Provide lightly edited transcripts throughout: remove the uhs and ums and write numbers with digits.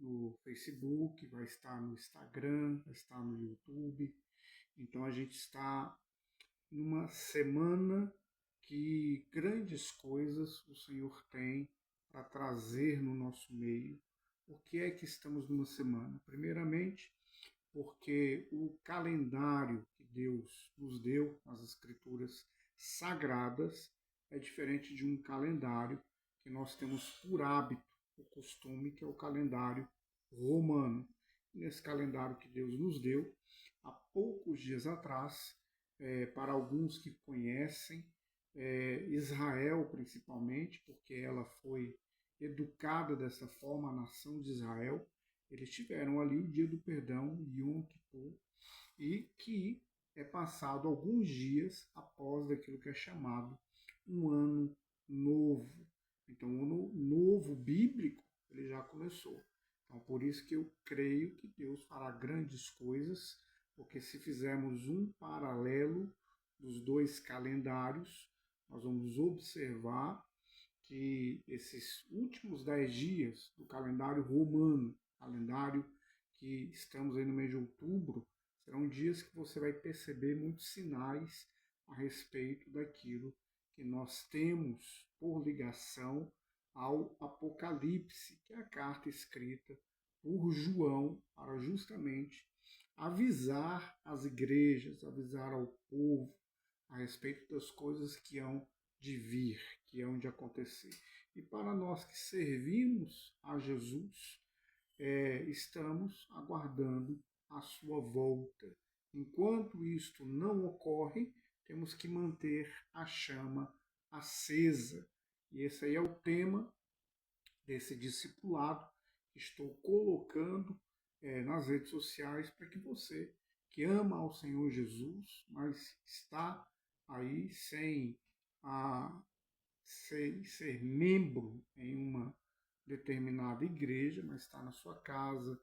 no Facebook, vai estar no Instagram, vai estar no YouTube. Então a gente está numa semana que grandes coisas o Senhor tem para trazer no nosso meio. Por que é que estamos numa semana? Primeiramente, porque o calendário que Deus nos deu nas Escrituras sagradas é diferente de um calendário que nós temos por hábito, o costume, que é o calendário romano. Nesse calendário que Deus nos deu, há poucos dias atrás, para alguns que conhecem, Israel principalmente, porque ela foi educada dessa forma, a nação de Israel, eles tiveram ali o dia do perdão, Yom Kippur, e que é passado alguns dias após daquilo que é chamado um ano novo. Então, o ano novo bíblico, ele já começou. Então, por isso que eu creio que Deus fará grandes coisas, porque se fizermos um paralelo dos dois calendários, nós vamos observar que esses últimos 10 dias do calendário romano, calendário que estamos aí no mês de outubro, serão dias que você vai perceber muitos sinais a respeito daquilo que nós temos por ligação ao Apocalipse, que é a carta escrita por João para justamente avisar as igrejas, avisar ao povo a respeito das coisas que hão de vir, que hão de acontecer. E para nós que servimos a Jesus, estamos aguardando a sua volta. Enquanto isto não ocorre, temos que manter a chama acesa. E esse aí é o tema desse discipulado que estou colocando nas redes sociais para que você que ama ao Senhor Jesus, mas está aí sem ser membro em uma determinada igreja, mas está na sua casa,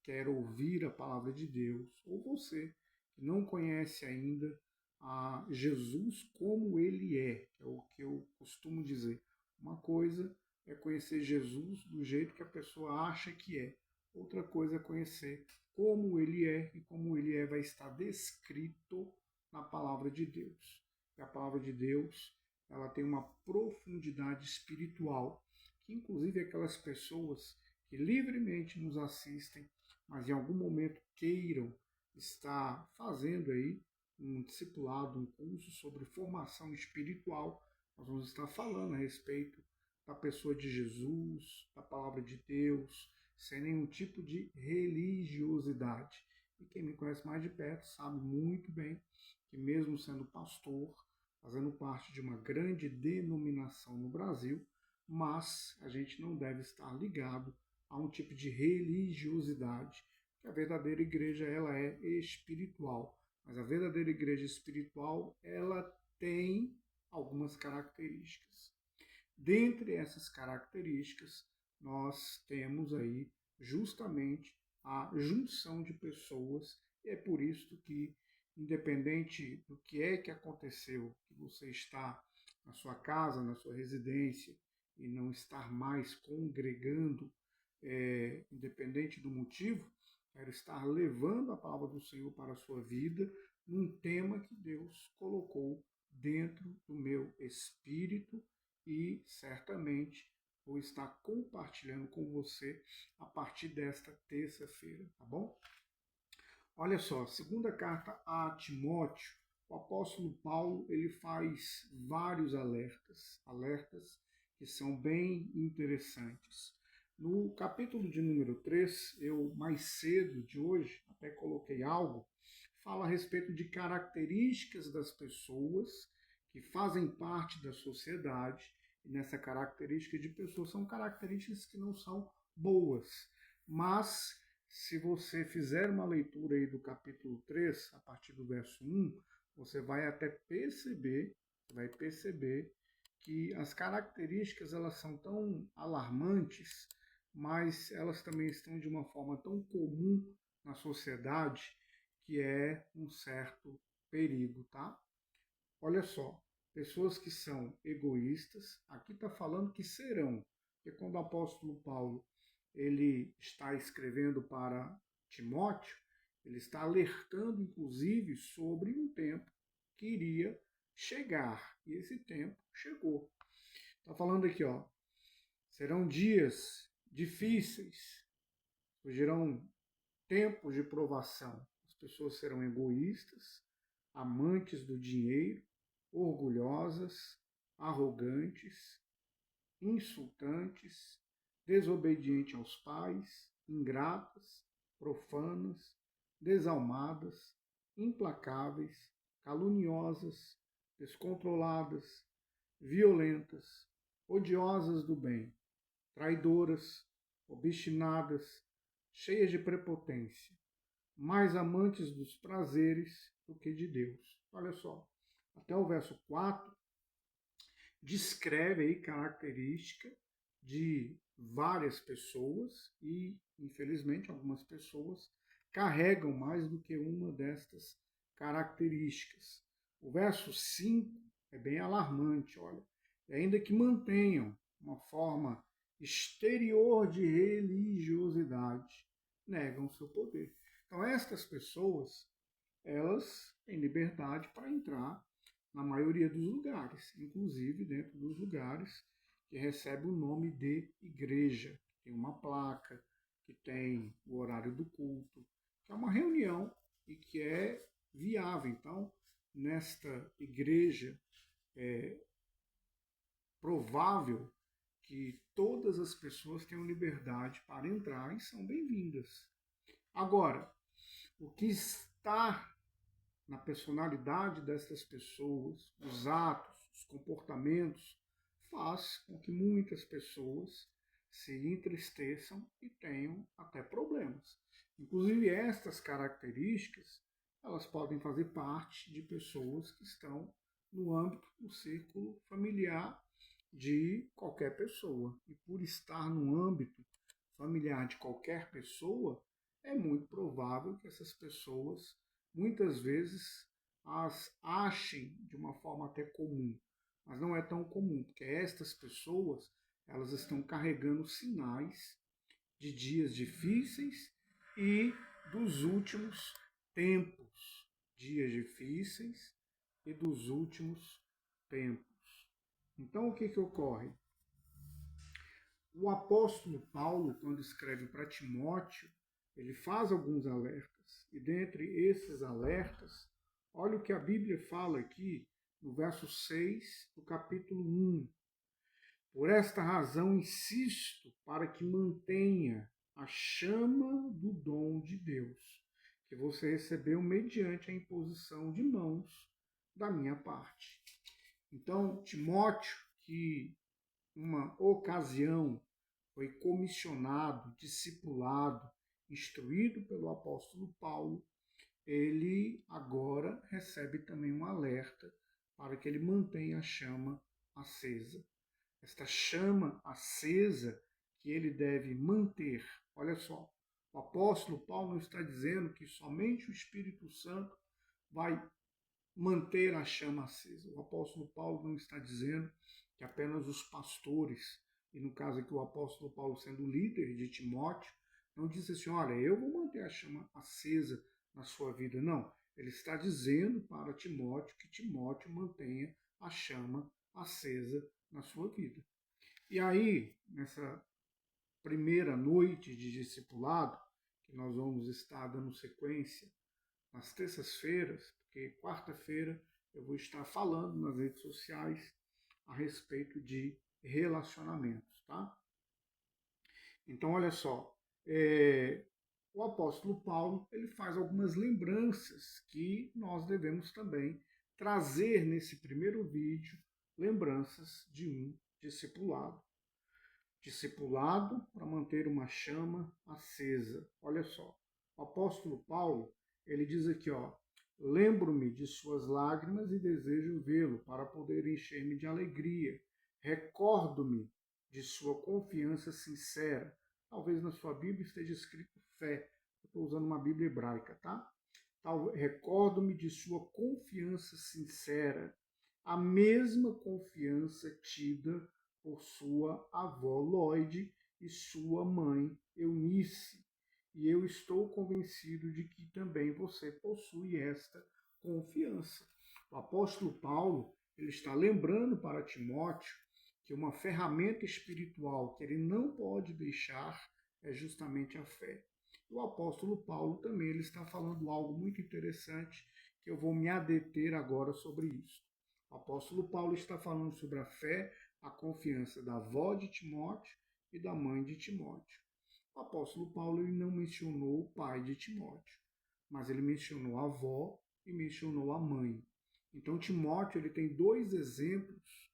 quer ouvir a palavra de Deus, ou você que não conhece ainda a Jesus como ele é, que é o que eu costumo dizer. Uma coisa é conhecer Jesus do jeito que a pessoa acha que é. Outra coisa é conhecer como ele é, e como ele é vai estar descrito na palavra de Deus. E a palavra de Deus, ela tem uma profundidade espiritual, que inclusive aquelas pessoas que livremente nos assistem, mas em algum momento queiram estar fazendo aí um discipulado, um curso sobre formação espiritual, nós vamos estar falando a respeito da pessoa de Jesus, da palavra de Deus, sem nenhum tipo de religiosidade. E quem me conhece mais de perto sabe muito bem que mesmo sendo pastor, fazendo parte de uma grande denominação no Brasil, mas a gente não deve estar ligado a um tipo de religiosidade, que a verdadeira igreja ela é espiritual, mas a verdadeira igreja espiritual ela tem algumas características. Dentre essas características, nós temos aí justamente a junção de pessoas, e é por isso que, independente do que é que aconteceu, que você está na sua casa, na sua residência, e não estar mais congregando, independente do motivo, quero estar levando a palavra do Senhor para a sua vida num tema que Deus colocou dentro do meu espírito e certamente vou estar compartilhando com você a partir desta terça-feira, tá bom? Olha só, segunda carta a Timóteo, o apóstolo Paulo ele faz vários alertas que são bem interessantes. No capítulo de número 3, eu mais cedo de hoje até coloquei algo, fala a respeito de características das pessoas que fazem parte da sociedade, e nessa característica de pessoas são características que não são boas, mas se você fizer uma leitura aí do capítulo 3, a partir do verso 1, você vai até perceber que as características elas são tão alarmantes, mas elas também estão de uma forma tão comum na sociedade que é um certo perigo, tá? Olha só, pessoas que são egoístas, aqui está falando que serão, porque quando o apóstolo Paulo ele está escrevendo para Timóteo, ele está alertando, inclusive, sobre um tempo que iria chegar. E esse tempo chegou. Está falando aqui, ó, serão dias difíceis, surgirão tempos de provação. As pessoas serão egoístas, amantes do dinheiro, orgulhosas, arrogantes, insultantes, desobedientes aos pais, ingratas, profanas, desalmadas, implacáveis, caluniosas, descontroladas, violentas, odiosas do bem, traidoras, obstinadas, cheias de prepotência, mais amantes dos prazeres do que de Deus. Olha só, até o verso 4 descreve aí característica de várias pessoas e, infelizmente, algumas pessoas carregam mais do que uma destas características. O verso 5 é bem alarmante, olha. E ainda que mantenham uma forma exterior de religiosidade, negam seu poder. Então, estas pessoas, elas têm liberdade para entrar na maioria dos lugares, inclusive dentro dos lugares que recebe o nome de igreja, que tem uma placa, que tem o horário do culto, que é uma reunião e que é viável. Então, nesta igreja, é provável que todas as pessoas tenham liberdade para entrar e são bem-vindas. Agora, o que está na personalidade dessas pessoas, os atos, os comportamentos, faz com que muitas pessoas se entristeçam e tenham até problemas. Inclusive, estas características, elas podem fazer parte de pessoas que estão no âmbito do círculo familiar de qualquer pessoa. E por estar no âmbito familiar de qualquer pessoa, é muito provável que essas pessoas muitas vezes as achem de uma forma até comum, mas não é tão comum, porque estas pessoas elas estão carregando sinais de dias difíceis e dos últimos tempos, dias difíceis e dos últimos tempos. Então o que ocorre? O apóstolo Paulo, quando escreve para Timóteo, ele faz alguns alertas. E dentre esses alertas, olha o que a Bíblia fala aqui no verso 6 do capítulo 1. Por esta razão insisto para que mantenha a chama do dom de Deus, que você recebeu mediante a imposição de mãos da minha parte. Então, Timóteo, que uma ocasião foi comissionado, discipulado, instruído pelo apóstolo Paulo, ele agora recebe também um alerta para que ele mantenha a chama acesa. Esta chama acesa que ele deve manter. Olha só, o apóstolo Paulo não está dizendo que somente o Espírito Santo vai manter a chama acesa. O apóstolo Paulo não está dizendo que apenas os pastores, e no caso aqui o apóstolo Paulo sendo líder de Timóteo, não diz assim, olha, eu vou manter a chama acesa na sua vida. Não, ele está dizendo para Timóteo que Timóteo mantenha a chama acesa na sua vida. E aí, nessa primeira noite de discipulado, que nós vamos estar dando sequência nas terças-feiras, porque quarta-feira eu vou estar falando nas redes sociais a respeito de relacionamentos, tá? Então, olha só, o apóstolo Paulo ele faz algumas lembranças que nós devemos também trazer nesse primeiro vídeo, lembranças de um discipulado. Discipulado para manter uma chama acesa. Olha só, o apóstolo Paulo, ele diz aqui, ó, lembro-me de suas lágrimas e desejo vê-lo para poder encher-me de alegria. Recordo-me de sua confiança sincera. Talvez na sua Bíblia esteja escrito fé. Eu estou usando uma Bíblia hebraica, tá? Recordo-me de sua confiança sincera, a mesma confiança tida por sua avó Lloyd e sua mãe Eunice. E eu estou convencido de que também você possui esta confiança. O apóstolo Paulo, ele está lembrando para Timóteo que uma ferramenta espiritual que ele não pode deixar é justamente a fé. O apóstolo Paulo também ele está falando algo muito interessante que eu vou me adeter agora sobre isso. O apóstolo Paulo está falando sobre a fé, a confiança da avó de Timóteo e da mãe de Timóteo. O apóstolo Paulo ele não mencionou o pai de Timóteo, mas ele mencionou a avó e mencionou a mãe. Então Timóteo ele tem dois exemplos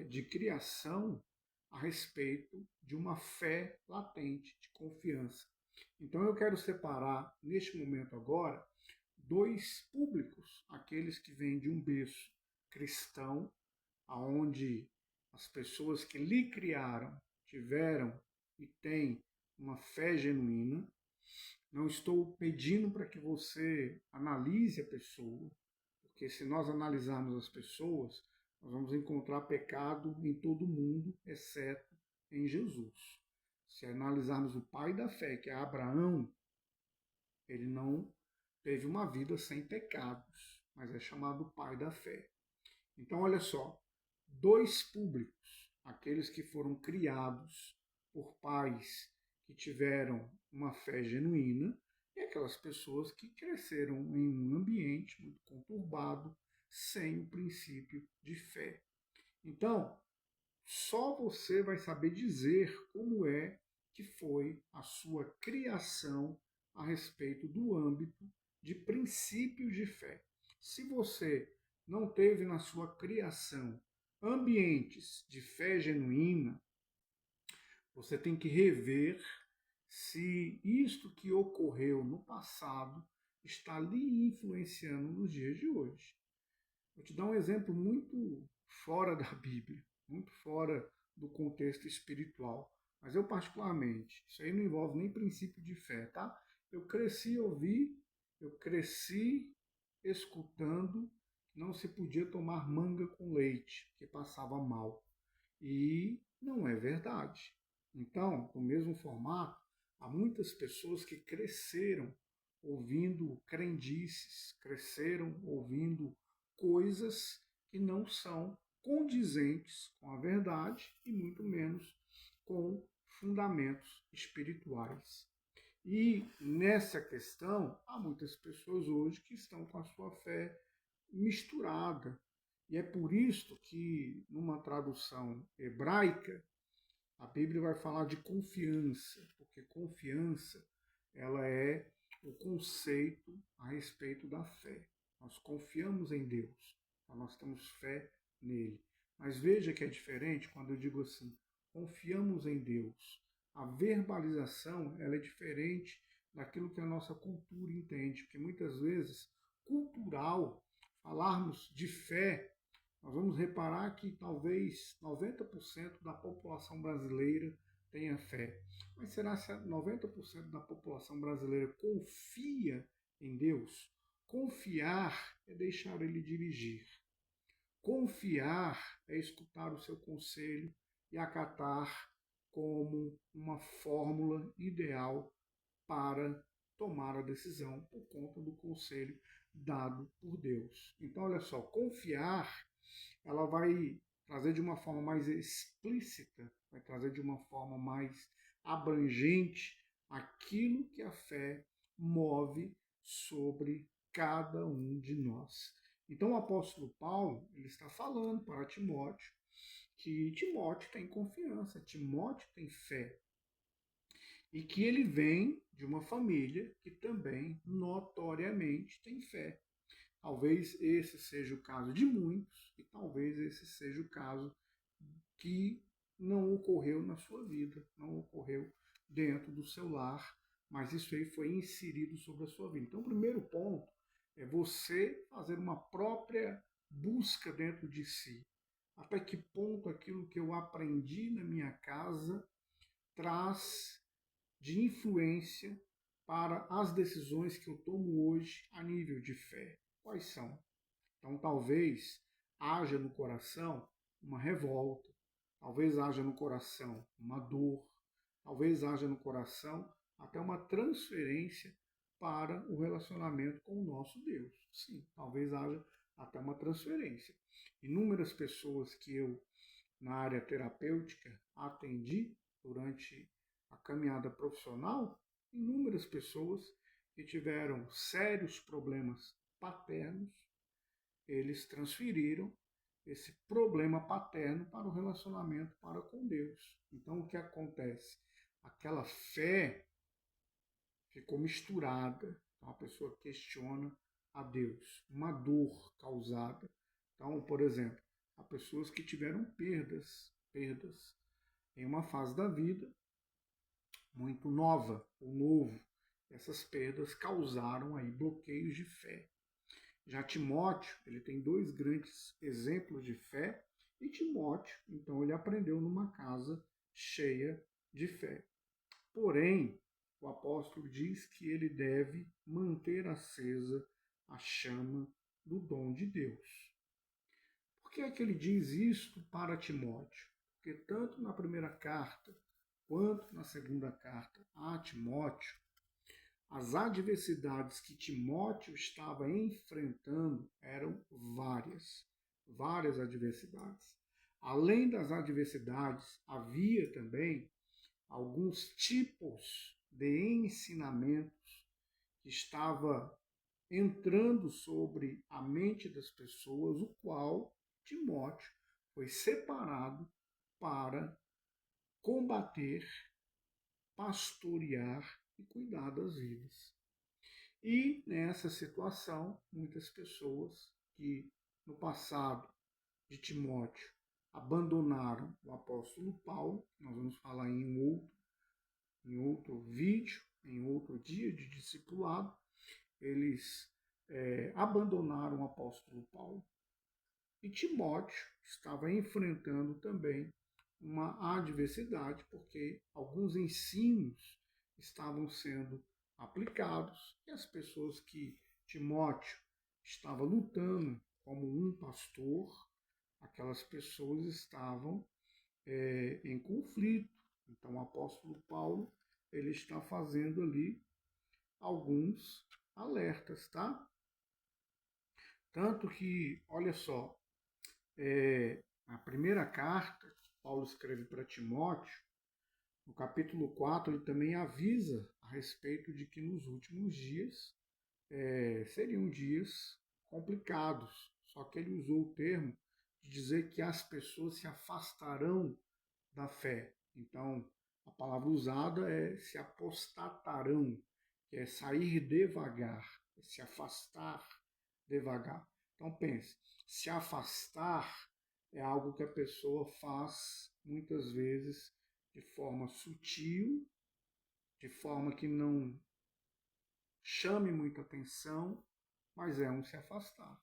de criação a respeito de uma fé latente, de confiança. Então eu quero separar, neste momento agora, dois públicos, aqueles que vêm de um berço cristão, aonde as pessoas que lhe criaram tiveram e têm uma fé genuína. Não estou pedindo para que você analise a pessoa, porque se nós analisarmos as pessoas, nós vamos encontrar pecado em todo mundo, exceto em Jesus. Se analisarmos o pai da fé, que é Abraão, ele não teve uma vida sem pecados, mas é chamado pai da fé. Então, olha só, dois públicos, aqueles que foram criados por pais que tiveram uma fé genuína e aquelas pessoas que cresceram em um ambiente muito conturbado, sem o princípio de fé. Então, só você vai saber dizer como é que foi a sua criação a respeito do âmbito de princípios de fé. Se você não teve na sua criação ambientes de fé genuína, você tem que rever se isto que ocorreu no passado está lhe influenciando nos dias de hoje. Vou te dar um exemplo muito fora da Bíblia, muito fora do contexto espiritual. Mas eu particularmente, isso aí não envolve nem princípio de fé, tá? Eu cresci escutando que não se podia tomar manga com leite, que passava mal. E não é verdade. Então, no mesmo formato, há muitas pessoas que cresceram ouvindo crendices, cresceram ouvindo coisas que não são condizentes com a verdade e muito menos com fundamentos espirituais. E nessa questão, há muitas pessoas hoje que estão com a sua fé misturada. E é por isso que, numa tradução hebraica, a Bíblia vai falar de confiança, porque confiança ela é o conceito a respeito da fé. Nós confiamos em Deus, então nós temos fé nele. Mas veja que é diferente quando eu digo assim, confiamos em Deus. A verbalização ela é diferente daquilo que a nossa cultura entende, porque muitas vezes, cultural, falarmos de fé, nós vamos reparar que talvez 90% da população brasileira tenha fé. Mas será que 90% da população brasileira confia em Deus? Confiar é deixar Ele dirigir. Confiar é escutar o seu conselho e acatar como uma fórmula ideal para tomar a decisão por conta do conselho dado por Deus. Então, olha só, confiar ela vai trazer de uma forma mais explícita, vai trazer de uma forma mais abrangente aquilo que a fé move sobre cada um de nós. Então o apóstolo Paulo ele está falando para Timóteo que Timóteo tem confiança, Timóteo tem fé e que ele vem de uma família que também notoriamente tem fé. Talvez esse seja o caso de muitos, e talvez esse seja o caso que não ocorreu na sua vida, não ocorreu dentro do seu lar, mas isso aí foi inserido sobre a sua vida. Então, o primeiro ponto é você fazer uma própria busca dentro de si. Até que ponto aquilo que eu aprendi na minha casa traz de influência para as decisões que eu tomo hoje a nível de fé. Quais são? Então, talvez haja no coração uma revolta, talvez haja no coração uma dor, talvez haja no coração até uma transferência para o relacionamento com o nosso Deus. Sim, talvez haja até uma transferência. Inúmeras pessoas que eu, na área terapêutica, atendi durante a caminhada profissional, inúmeras pessoas que tiveram sérios problemas paternos, eles transferiram esse problema paterno para o relacionamento para com Deus. Então, o que acontece? Aquela fé ficou misturada. Então, a pessoa questiona a Deus. Uma dor causada. Então, por exemplo, há pessoas que tiveram perdas em uma fase da vida muito nova ou novo. Essas perdas causaram aí bloqueios de fé. Já Timóteo, ele tem dois grandes exemplos de fé, e Timóteo, então, ele aprendeu numa casa cheia de fé. Porém, o apóstolo diz que ele deve manter acesa a chama do dom de Deus. Por que é que ele diz isto para Timóteo? Porque tanto na primeira carta quanto na segunda carta a Timóteo, as adversidades que Timóteo estava enfrentando eram várias adversidades. Além das adversidades, havia também alguns tipos de ensinamentos que estava entrando sobre a mente das pessoas, o qual Timóteo foi separado para combater, pastorear e cuidar das vidas. E nessa situação, muitas pessoas que no passado de Timóteo abandonaram o apóstolo Paulo, nós vamos falar em outro vídeo, em outro dia de discipulado, eles abandonaram o apóstolo Paulo. E Timóteo estava enfrentando também uma adversidade, porque alguns ensinos estavam sendo aplicados e as pessoas que Timóteo estava lutando como um pastor, aquelas pessoas estavam em conflito. Então o apóstolo Paulo ele está fazendo ali alguns alertas, tá? Tanto que, olha só, a primeira carta que Paulo escreve para Timóteo, no capítulo 4, ele também avisa a respeito de que nos últimos dias seriam dias complicados. Só que ele usou o termo de dizer que as pessoas se afastarão da fé. Então, a palavra usada é se apostatarão, que é sair devagar, é se afastar devagar. Então pense, se afastar é algo que a pessoa faz muitas vezes de forma sutil, de forma que não chame muita atenção, mas é um se afastar.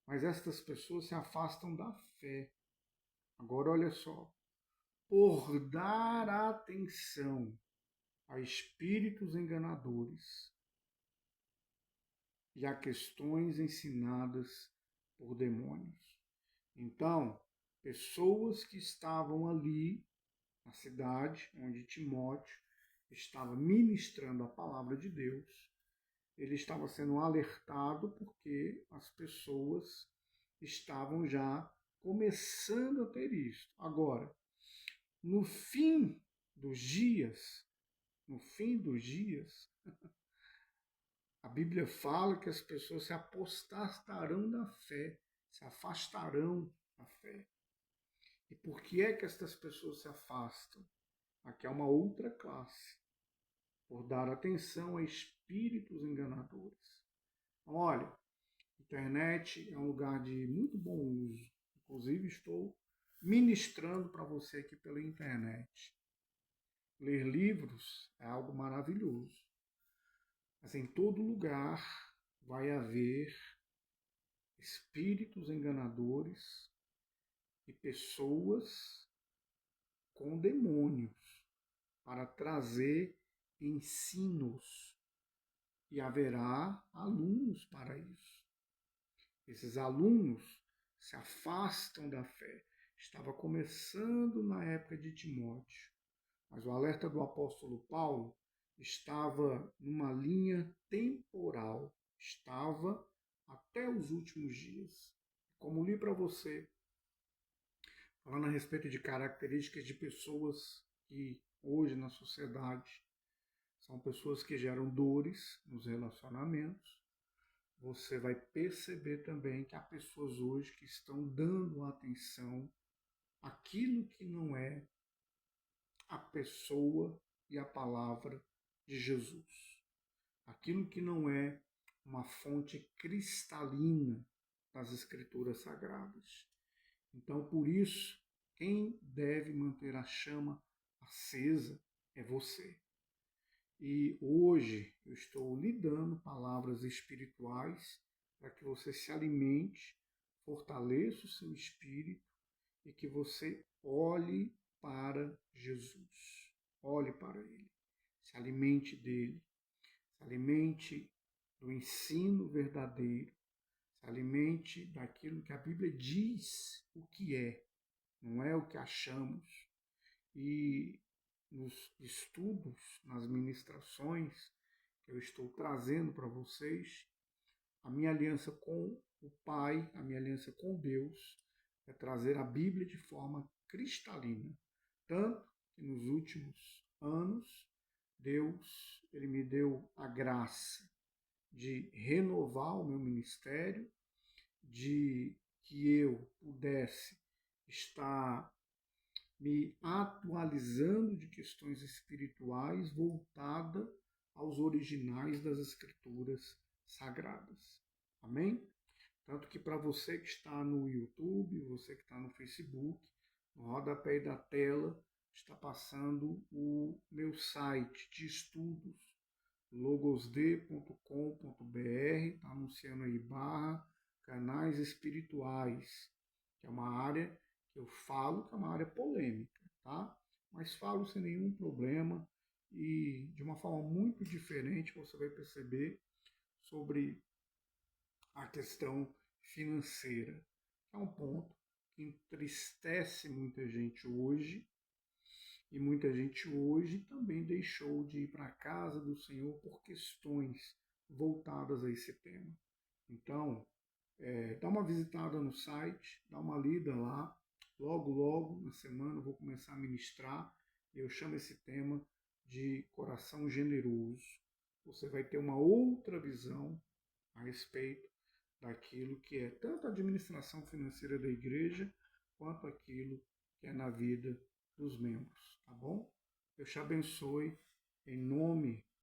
Mas estas pessoas se afastam da fé. Agora olha só, por dar atenção a espíritos enganadores e a questões ensinadas por demônios. Então, pessoas que estavam ali na cidade onde Timóteo estava ministrando a palavra de Deus, ele estava sendo alertado porque as pessoas estavam já começando a ter isso. Agora, no fim dos dias, a Bíblia fala que as pessoas se apostatarão da fé, se afastarão da fé. E por que é que estas pessoas se afastam? Aqui é uma outra classe, por dar atenção a espíritos enganadores. Então, olha, a internet é um lugar de muito bom uso. Inclusive, estou ministrando para você aqui pela internet. Ler livros é algo maravilhoso. Mas em todo lugar vai haver espíritos enganadores e pessoas com demônios para trazer ensinos. E haverá alunos para isso. Esses alunos se afastam da fé. Estava começando na época de Timóteo. Mas o alerta do apóstolo Paulo estava numa linha temporal, estava até os últimos dias. Como li para você, falando a respeito de características de pessoas que hoje na sociedade são pessoas que geram dores nos relacionamentos, você vai perceber também que há pessoas hoje que estão dando atenção àquilo que não é a pessoa e a palavra de Jesus. Aquilo que não é uma fonte cristalina das Escrituras Sagradas. Então, por isso, quem deve manter a chama acesa é você. E hoje eu estou lhe dando palavras espirituais para que você se alimente, fortaleça o seu espírito e que você olhe para Jesus. Olhe para Ele. Se alimente dele. Se alimente do ensino verdadeiro. Se alimente daquilo que a Bíblia diz o que é, não é o que achamos. E nos estudos, nas ministrações que eu estou trazendo para vocês, a minha aliança com o Pai, a minha aliança com Deus, é trazer a Bíblia de forma cristalina. Tanto que nos últimos anos, Deus ele me deu a graça de renovar o meu ministério, de que eu pudesse estar me atualizando de questões espirituais voltada aos originais das Escrituras Sagradas. Amém? Tanto que para você que está no YouTube, você que está no Facebook, no rodapé da tela está passando o meu site de estudos, logosd.com.br, está anunciando aí canais espirituais, que é uma área que eu falo que é uma área polêmica, tá? Mas falo sem nenhum problema e de uma forma muito diferente você vai perceber sobre a questão financeira. É um ponto que entristece muita gente hoje, e muita gente hoje também deixou de ir para a casa do Senhor por questões voltadas a esse tema. Então, dá uma visitada no site, dá uma lida lá. Logo, logo, na semana, eu vou começar a ministrar. E eu chamo esse tema de coração generoso. Você vai ter uma outra visão a respeito daquilo que é tanto a administração financeira da igreja, quanto aquilo que é na vida dos membros, tá bom? Deus te abençoe, em nome